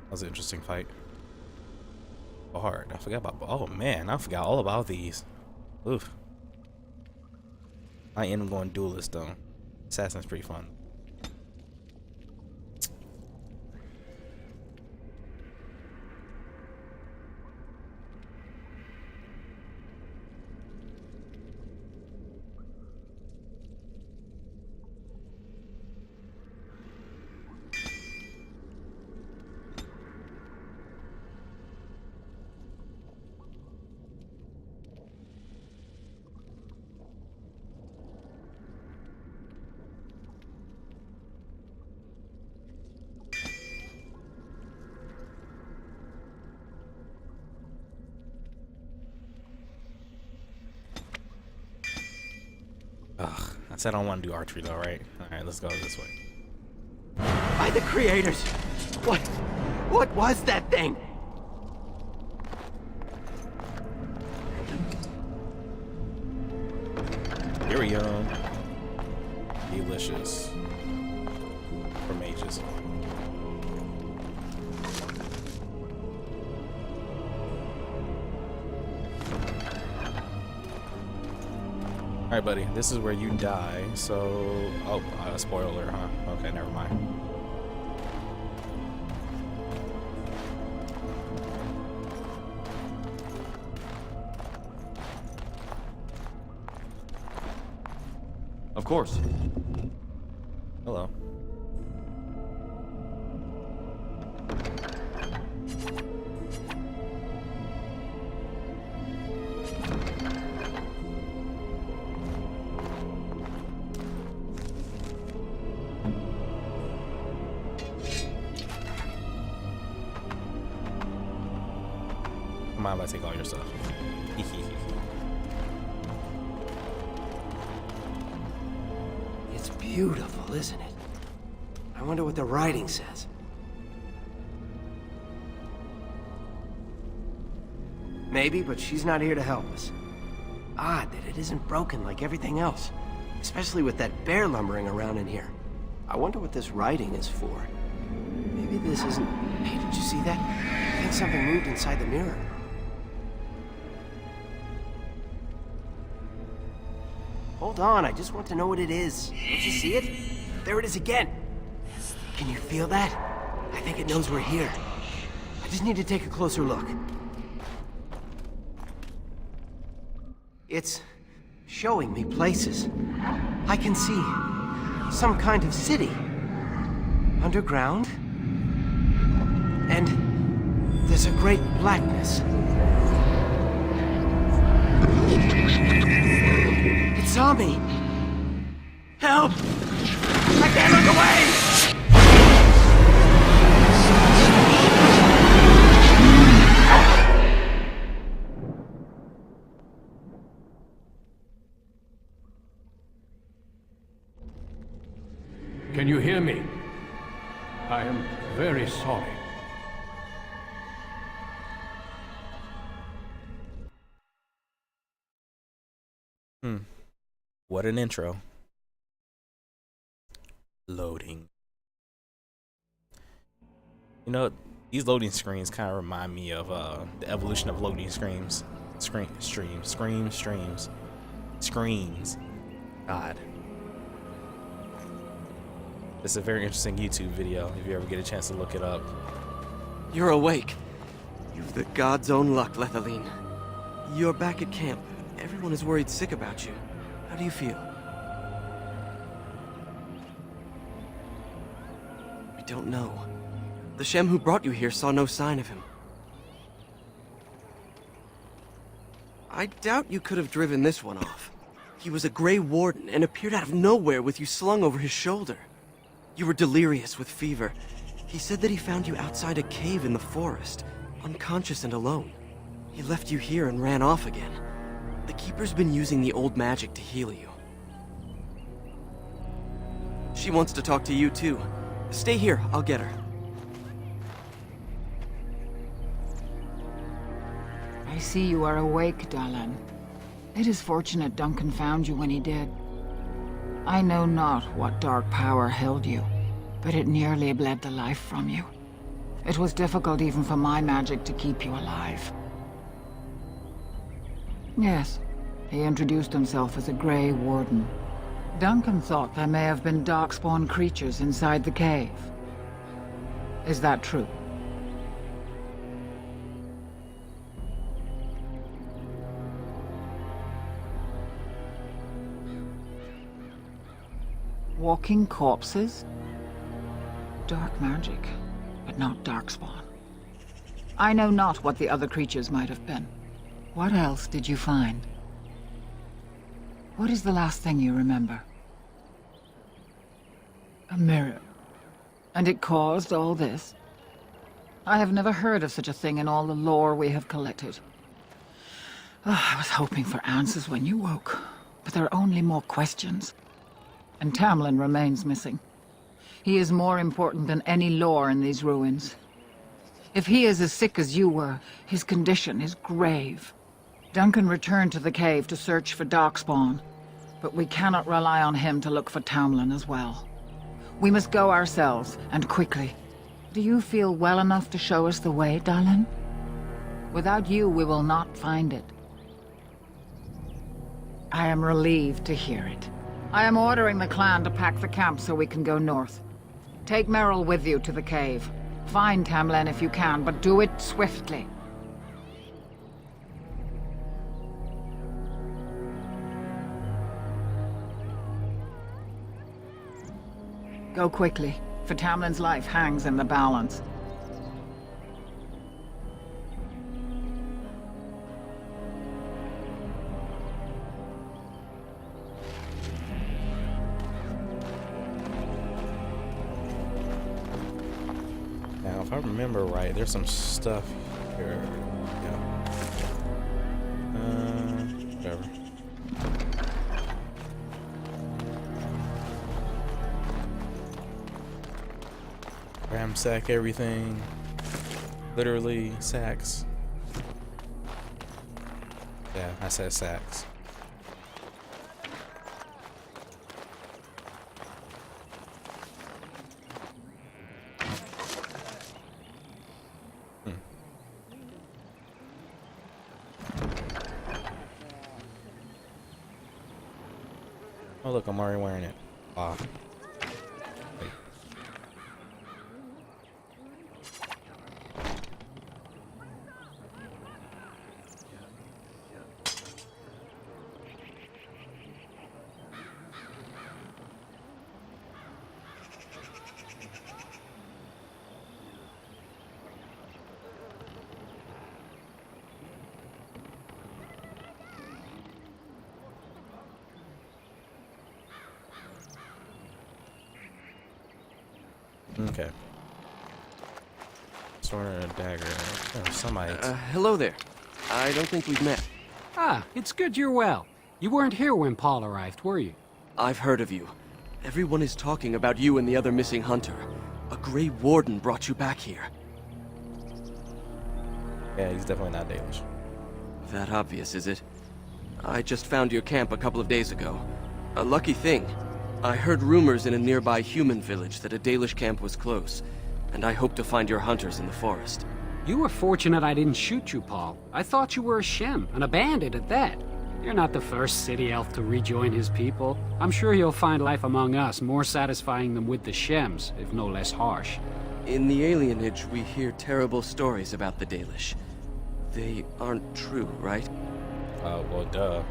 That was an interesting fight. Bard. I forgot about. Oh man, I forgot all about these. Oof. I am going duelist though. Assassin's pretty fun. Ugh, I said I don't want to do archery though, right? Alright, let's go this way. By the creators! What was that thing? Here we go. Delicious. For mages. Alright, buddy, this is where you die, so... Oh, spoiler, huh? Okay, never mind. Of course. Hello. Come on, I'm about to take all your stuff. It's beautiful, isn't it? I wonder what the writing says. Maybe, but she's not here to help us. Odd that it isn't broken like everything else. Especially with that bear lumbering around in here. I wonder what this writing is for. Maybe this isn't... Hey, did you see that? I think something moved inside the mirror. Hold on, I just want to know what it is. Don't you see it? There it is again. Can you feel that? I think it knows we're here. I just need to take a closer look. It's showing me places. I can see some kind of city. Underground. And there's a great blackness. It saw me! Help! I can't look away! Can you hear me? I am very sorry. What an intro. Loading. You know, these loading screens kind of remind me of the evolution of loading screens. Screams. God. It's a very interesting YouTube video if you ever get a chance to look it up. You're awake. You've the god's own luck, Lethaline. You're back at camp. Everyone is worried sick about you. How do you feel? We don't know. The Shem who brought you here saw no sign of him. I doubt you could have driven this one off. He was a Grey Warden and appeared out of nowhere with you slung over his shoulder. You were delirious with fever. He said that he found you outside a cave in the forest, unconscious and alone. He left you here and ran off again. The Keeper's been using the old magic to heal you. She wants to talk to you too. Stay here, I'll get her. I see you are awake, Dalan. It is fortunate Duncan found you when he did. I know not what dark power held you, but it nearly bled the life from you. It was difficult even for my magic to keep you alive. Yes, he introduced himself as a Grey Warden. Duncan thought there may have been darkspawn creatures inside the cave. Is that true? Walking corpses? Dark magic, but not darkspawn. I know not what the other creatures might have been. What else did you find? What is the last thing you remember? A mirror. And it caused all this? I have never heard of such a thing in all the lore we have collected. I was hoping for answers when you woke, but there are only more questions. And Tamlin remains missing. He is more important than any lore in these ruins. If he is as sick as you were, his condition is grave. Duncan returned to the cave to search for Darkspawn, but we cannot rely on him to look for Tamlin as well. We must go ourselves, and quickly. Do you feel well enough to show us the way, Dallin? Without you, we will not find it. I am relieved to hear it. I am ordering the clan to pack the camp so we can go north. Take Merrill with you to the cave. Find Tamlin if you can, but do it swiftly. Go quickly, for Tamlin's life hangs in the balance. Now, if I remember right, there's some stuff here. Yeah. Whatever. Ramsack everything. Literally sacks. Yeah, I said sacks. Oh look, I'm already wearing it. Wow. Wait. Okay. Sword and a dagger. Oh, somebody. Hello there. I don't think we've met. Ah, it's good you're well. You weren't here when Paul arrived, were you? I've heard of you. Everyone is talking about you and the other missing hunter. A Grey Warden brought you back here. Yeah, he's definitely not Dalish. That obvious, is it? I just found your camp a couple of days ago. A lucky thing. I heard rumors in a nearby human village that a Dalish camp was close, and I hope to find your hunters in the forest. You were fortunate I didn't shoot you, Paul. I thought you were a Shem, and a bandit at that. You're not the first city elf to rejoin his people. I'm sure you'll find life among us more satisfying than with the Shems, if no less harsh. In the alienage, we hear terrible stories about the Dalish. They aren't true, right? Well, duh.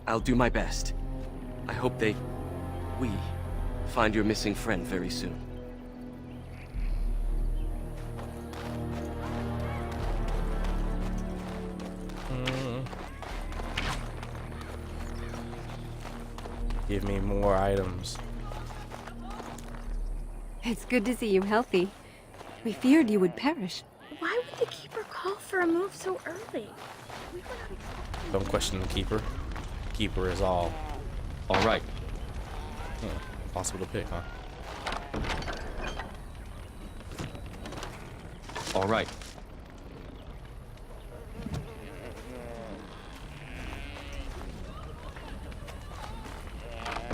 I'll do my best. I hope we find your missing friend very soon. Give me more items. It's good to see you healthy. We feared you would perish. Why would the Keeper call for a move so early? We were not Don't question the Keeper. Keeper is all. All right. Impossible to pick, huh? All right.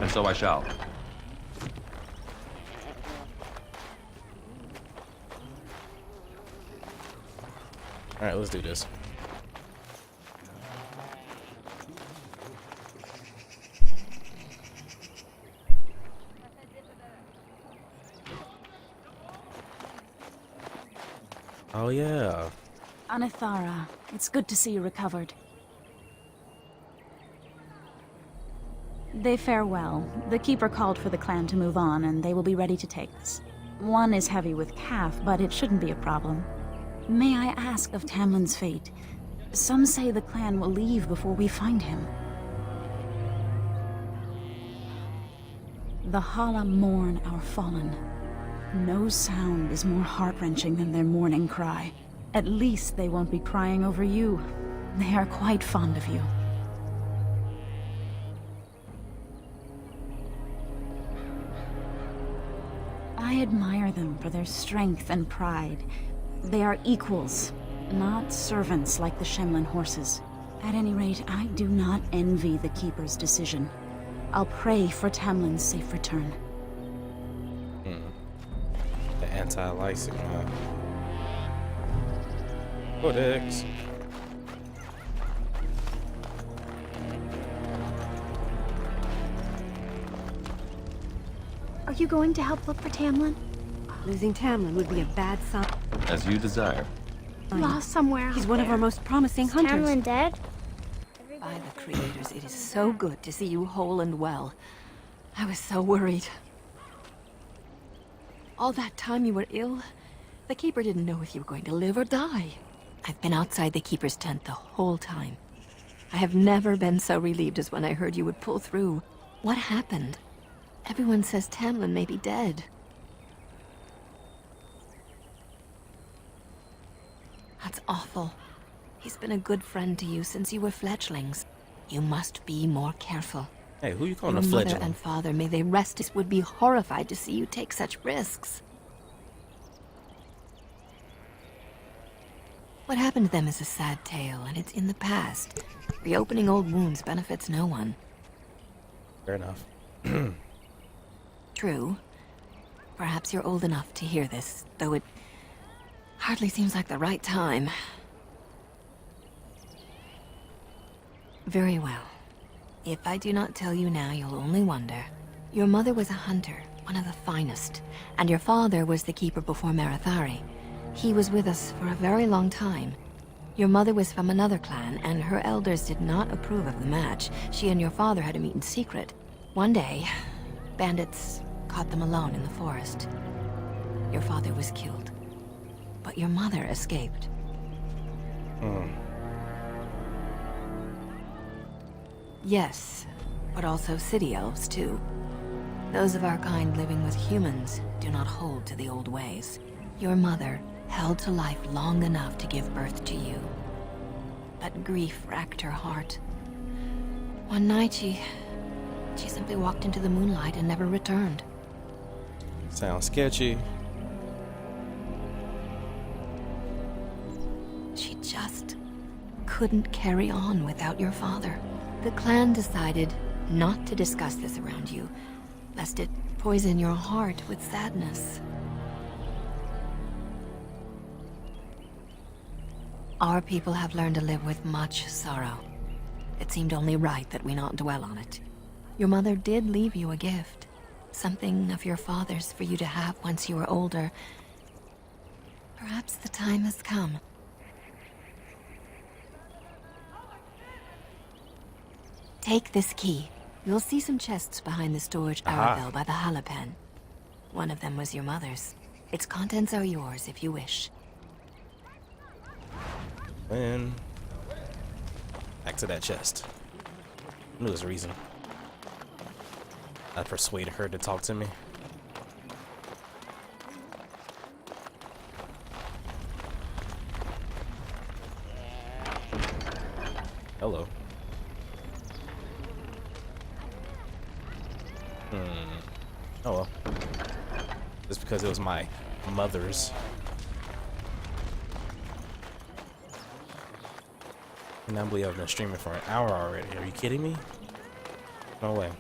And so I shall. All right, let's do this. Oh yeah. Anithara, it's good to see you recovered. They fare well. The Keeper called for the clan to move on, and they will be ready to take us. One is heavy with calf, but it shouldn't be a problem. May I ask of Tamlin's fate? Some say the clan will leave before we find him. The Hala mourn our fallen. No sound is more heart-wrenching than their mourning cry. At least they won't be crying over you. They are quite fond of you. I admire them for their strength and pride. They are equals, not servants like the Shemlin horses. At any rate, I do not envy the Keeper's decision. I'll pray for Tamlin's safe return. The anti-lysing, huh? Codex. Are you going to help look for Tamlin? Losing Tamlin would be a bad sign. As you desire. Lost somewhere He's out one of there. our most promising Is hunters. Tamlin dead? By the creators, it is so good to see you whole and well. I was so worried. All that time you were ill, the Keeper didn't know if you were going to live or die. I've been outside the Keeper's tent the whole time. I have never been so relieved as when I heard you would pull through. What happened? Everyone says Tamlin may be dead. That's awful. He's been a good friend to you since you were fledglings. You must be more careful. Hey, who you calling Your a mother fledgling? and father, may they rest, would be horrified to see you take such risks. What happened to them is a sad tale, and it's in the past. Reopening old wounds benefits no one. Fair enough. True. Perhaps you're old enough to hear this, though it hardly seems like the right time. Very well. If I do not tell you now, you'll only wonder. Your mother was a hunter, one of the finest, and your father was the Keeper before Marithari. He was with us for a very long time. Your mother was from another clan, and her elders did not approve of the match. She and your father had to meet in secret. One day, bandits caught them alone in the forest. Your father was killed, but your mother escaped. Yes, but also city elves, too. Those of our kind living with humans do not hold to the old ways. Your mother held to life long enough to give birth to you. But grief racked her heart. One night she simply walked into the moonlight and never returned. Sounds sketchy. She just couldn't carry on without your father. The clan decided not to discuss this around you, lest it poison your heart with sadness. Our people have learned to live with much sorrow. It seemed only right that we not dwell on it. Your mother did leave you a gift, something of your father's for you to have once you were older. Perhaps the time has come. Take this key. You'll see some chests behind the storage Arabelle by the Halapen. One of them was your mother's. Its contents are yours if you wish. And back to that chest. I knew there was a reason. I persuaded her to talk to me. Hello. Oh well. Just because it was my mother's. And I believe I've been streaming for an hour already. Are you kidding me? No way.